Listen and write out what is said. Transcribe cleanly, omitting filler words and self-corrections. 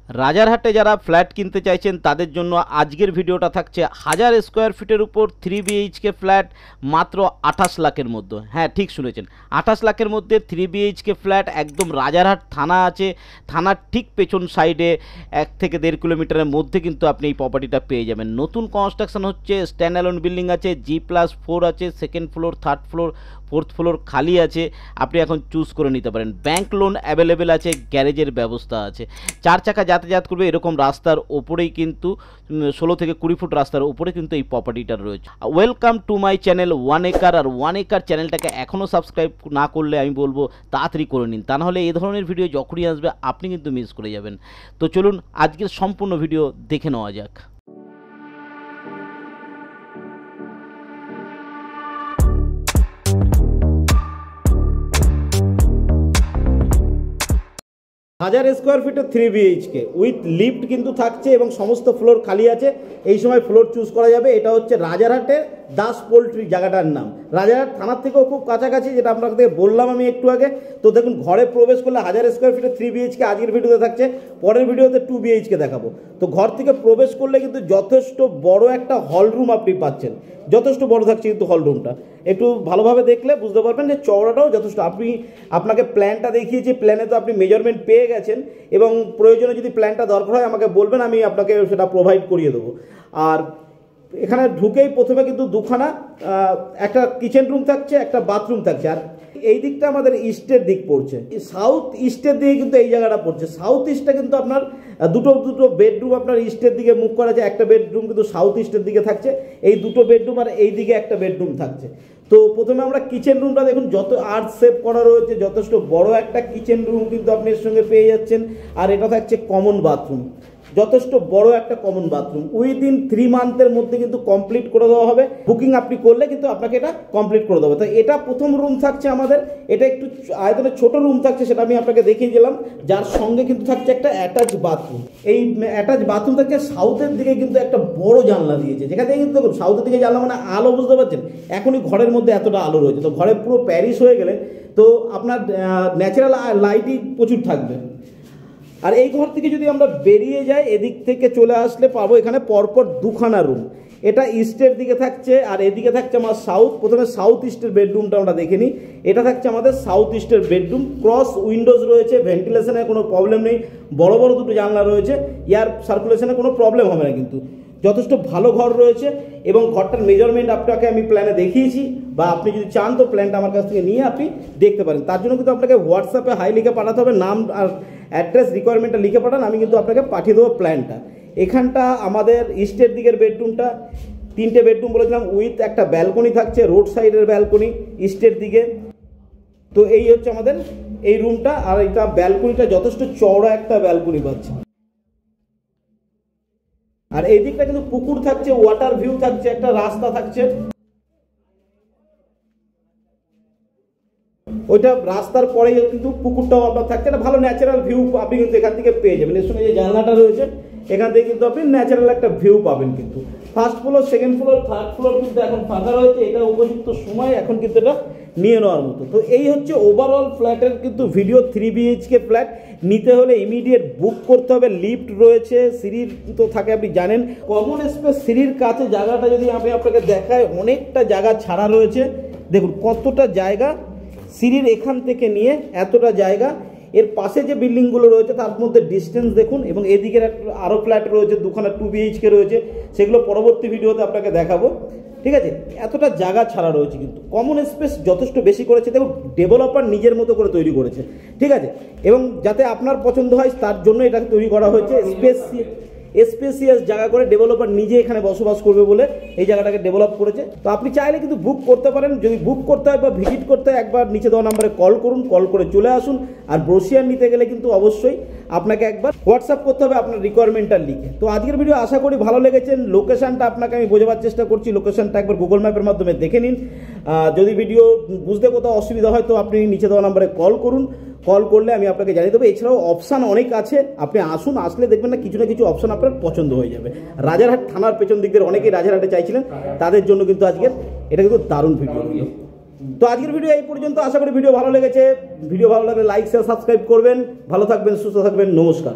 রাজারহাটে যারা ফ্ল্যাট কিনতে চাইছেন তাদের জন্য আজকের ভিডিওটা থাকছে 1000 স্কোয়ার ফিটের উপর 3 BHK ফ্ল্যাট মাত্র 28 লাখের মধ্যে। হ্যাঁ, ঠিক শুনেছেন, 28 লাখের মধ্যে 3 BHK ফ্ল্যাট। একদম রাজারহাট থানা আছে, থানার ঠিক পেছন সাইডে 1 থেকে 1.5 কিলোমিটারের মধ্যে কিন্তু আপনি এই প্রপার্টিটা পেয়ে যাবেন। নতুন কনস্ট্রাকশন হচ্ছে, স্ট্যান্ড অ্যালোন বিল্ডিং আছে, G+4 আছে, second floor, third floor, fourth floor খালি আছে। আপনি এখন চুজ করে নিতে পারেন। ব্যাংক লোন অ্যাভেলেবেল আছে, গ্যারেজের ব্যবস্থা আছে। 4 চাকা যাতায়াত করবে এরকম রাস্তার ওপরেই কিন্তু 16 থেকে 20 ফুট রাস্তার ওপরে কিন্তু এই প্রপার্টিটা রয়েছে। Welcome to my channel 1 acre. আর 1 একর চ্যানেলটাকে এখনও সাবস্ক্রাইব না করলে আমি বলবো তাড়াতাড়ি করে নিন, তা নাহলে এই ধরনের ভিডিও যখনই আসবে আপনি কিন্তু মিস করে যাবেন। তো চলুন আজকের সম্পূর্ণ ভিডিও দেখে নেওয়া যাক। হাজার স্কোয়ার ফিটের 3 BHK উইথ লিফট কিন্তু থাকছে এবং সমস্ত ফ্লোর খালি আছে। এই সময় ফ্লোর চুজ করা যাবে। এটা হচ্ছে রাজারহাটের দাস পোল্ট্রি জায়গাটার নাম। রাজারহাট থানার থেকেও খুব কাছাকাছি, যেটা আপনাদের বললাম আমি একটু আগে। তো দেখুন, ঘরে প্রবেশ করলে 1000 স্কোয়ার ফিটের 3 BHK আজকের ভিডিওতে থাকছে, পরের ভিডিওতে 2 BHK দেখাবো। তো ঘর থেকে প্রবেশ করলে কিন্তু যথেষ্ট বড় একটা হল রুম আপনি পাচ্ছেন। যথেষ্ট বড় থাকছে কিন্তু হল রুমটা, একটু ভালোভাবে দেখলে বুঝতে পারবেন যে চওড়াটাও যথেষ্ট। আপনাকে প্ল্যানটা দেখিয়েছি, প্ল্যানে তো আপনি মেজারমেন্ট পেয়ে গেছেন এবং প্রয়োজনে যদি প্ল্যানটা দরকার হয় আমাকে বলবেন, আমি আপনাকে সেটা প্রোভাইড করিয়ে দেবো। আর এখানে ঢুকেই প্রথমে কিন্তু দুখানা, একটা কিচেন রুম থাকছে, একটা বাথরুম থাকছে। আর এই দিকটা আমাদের ইস্টের দিক পড়ছে, সাউথ ইস্টের দিকে কিন্তু এই জায়গাটা পড়ছে। সাউথ ইস্টটা কিন্তু আপনার দুটো বেডরুম আপনার ইস্টের দিকে মুখ করা আছে। একটা বেডরুম কিন্তু সাউথ ইস্টের দিকে থাকছে, এই দুটো বেডরুম, আর এই দিকে একটা বেডরুম থাকছে। তো প্রথমে আমরা কিচেন রুমটা দেখুন, যত আর্ট শেপ করা রয়েছে, যথেষ্ট বড় একটা কিচেন রুম কিন্তু আপনি এর সঙ্গে পেয়ে যাচ্ছেন। আর এটা থাকছে কমন বাথরুম, যথেষ্ট বড় একটা কমন বাথরুম। উইদিন 3 মান্থের মধ্যে কিন্তু কমপ্লিট করে দেওয়া হবে। বুকিং আপনি করলে কিন্তু আপনাকে এটা কমপ্লিট করে দেবো। তো এটা প্রথম রুম থাকছে আমাদের। এটা একটু আয়তনে ছোট রুম থাকছে, সেটা আমি আপনাকে দেখিয়ে দিলাম। যার সঙ্গে কিন্তু থাকছে একটা অ্যাটাচ বাথরুম। এই অ্যাটাচ বাথরুম থাকছে সাউথের দিকে কিন্তু একটা বড় জানলা দিয়েছে, যেখান থেকে কিন্তু দেখুন সাউথের দিকে জানলা মানে আলো, বুঝতে পারছেন? এখনই ঘরের মধ্যে এতটা আলো রয়েছে। তো ঘরে পুরো প্যারিস হয়ে গেলে তো আপনার ন্যাচারাল লাইটই প্রচুর থাকবে। আর এই ঘর থেকে যদি আমরা বেরিয়ে যাই, এদিক থেকে চলে আসলে পাবো এখানে পরপর দুখানা রুম। এটা ইস্টের দিকে থাকছে আর এদিকে থাকছে আমার সাউথ। প্রথমে সাউথ ইস্টের বেডরুমটা আমরা দেখে নিই। এটা থাকছে আমাদের সাউথ ইস্টের বেডরুম। ক্রস উইন্ডোজ রয়েছে, ভেন্টিলেশনের কোনো প্রবলেম নেই, বড় বড় দুটো জানলা রয়েছে, এয়ার সার্কুলেশনের কোনো প্রবলেম হবে না কিন্তু। যথেষ্ট ভালো ঘর রয়েছে এবং ঘরটার মেজারমেন্ট আপনাকে আমি প্ল্যানে দেখিয়েছি, বা আপনি যদি চান তো প্ল্যানটা আমার কাছ থেকে নিয়ে আপনি দেখতে পারেন। তার জন্য কিন্তু আপনাকে হোয়াটসঅ্যাপে হাই লিখে পাঠাতে হবে, নাম আর অ্যাড্রেস রিকোয়ারমেন্টটা লিখে পাঠান, আমি কিন্তু আপনাকে পাঠিয়ে দেবো প্ল্যানটা। এখানটা আমাদের ইস্টের দিকের বেডরুমটা, 3টে বেডরুম বলেছিলাম, উইথ একটা ব্যালকনি থাকছে, রোড সাইডের ব্যালকনি ইস্টের দিকে। তো এই হচ্ছে আমাদের এই রুমটা। আর এটা ব্যালকনিটা যথেষ্ট চওড়া একটা ব্যালকনি পাচ্ছে। আর এই দিকটা কিন্তু পুকুর থাকছে, ওয়াটার ভিউ থাকছে, একটা রাস্তা থাকছে। ওইটা রাস্তার পরে কিন্তু পুকুরটাও আপনার থাকছে, একটা ভালো ন্যাচারাল ভিউ আপনি কিন্তু এখান থেকে পেয়ে যাবেন। এর সঙ্গে যে জানলাটা রয়েছে এখান থেকে কিন্তু আপনি ন্যাচারাল একটা ভিউ পাবেন। কিন্তু first floor, second floor, third floor কিন্তু এখন ফাঁকা রয়েছে। এটা উপযুক্ত সময় এখন কিন্তু এটা নিয়ে নেওয়ার মতো। তো এই হচ্ছে ওভারঅল ফ্ল্যাটের কিন্তু ভিডিও। 3 BHK ফ্ল্যাট নিতে হলে ইমিডিয়েট বুক করতে হবে। লিফট রয়েছে, সিঁড়ির তো থাকে আপনি জানেন। কমন স্পেস সিঁড়ির কাছে জায়গাটা যদি আমি আপনাকে দেখাই, অনেকটা জায়গা ছাড়া রয়েছে। দেখুন কতটা জায়গা, সিঁড়ির এখান থেকে নিয়ে এতটা জায়গা। এর পাশে যে বিল্ডিংগুলো রয়েছে তার মধ্যে ডিস্টেন্স দেখুন, এবং এদিকের আরও ফ্ল্যাট রয়েছে, দুখানা 2 BHK রয়েছে, সেগুলো পরবর্তী ভিডিওতে আপনাকে দেখাবো। ঠিক আছে, এতটা জায়গা ছাড়া রয়েছে কিন্তু কমন স্পেস যথেষ্ট বেশি করেছে। দেখুন ডেভেলপার নিজের মতো করে তৈরি করেছে, ঠিক আছে, এবং যাতে আপনার পছন্দ হয় তার জন্য এটাকে তৈরি করা হয়েছে। স্পেসিয়াস জায়গা করে ডেভেলপার নিজে এখানে বসবাস করবে বলে এই জায়গাটাকে ডেভেলপ করেছে। তো আপনি চাইলে কিন্তু বুক করতে পারেন। যদি বুক করতে হয় বা ভিজিট করতে হয়, একবার নিচে দেওয়া নাম্বারে কল করুন, কল করে চলে আসুন। আর ব্রোশিয়ার নিতে গেলে কিন্তু অবশ্যই আপনাকে একবার হোয়াটসঅ্যাপ করতে হবে আপনার রিকোয়ারমেন্টটা লিখে। তো আজকের ভিডিও আশা করি ভালো লেগেছে। লোকেশনটা আপনাকে আমি বোঝাবার চেষ্টা করছি, লোকেশনটা একবার গুগল ম্যাপের মাধ্যমে দেখে নিন। যদি ভিডিও বুঝতে কোথাও অসুবিধা হয় তো আপনি নিচে দেওয়া নাম্বারে কল করুন, কল করলে আমি আপনাকে জানিয়ে দেবো। এছাড়াও অপশান অনেক আছে, আপনি আসুন, আসলে দেখবেন না কিছু অপশান আপনার পছন্দ হয়ে যাবে। রাজারহাট থানার পেছন দিক দিয়ে অনেকেই রাজারহাটে চাইছিলেন, তাদের জন্য কিন্তু আজকের এটা কিন্তু দারুণ ভিডিও। তো আজকের ভিডিও এই পর্যন্ত। আশা করি ভিডিও ভালো লেগেছে। ভিডিও ভালো লাগলে লাইক, শেয়ার, সাবস্ক্রাইব করবেন। ভালো থাকবেন, সুস্থ থাকবেন, নমস্কার।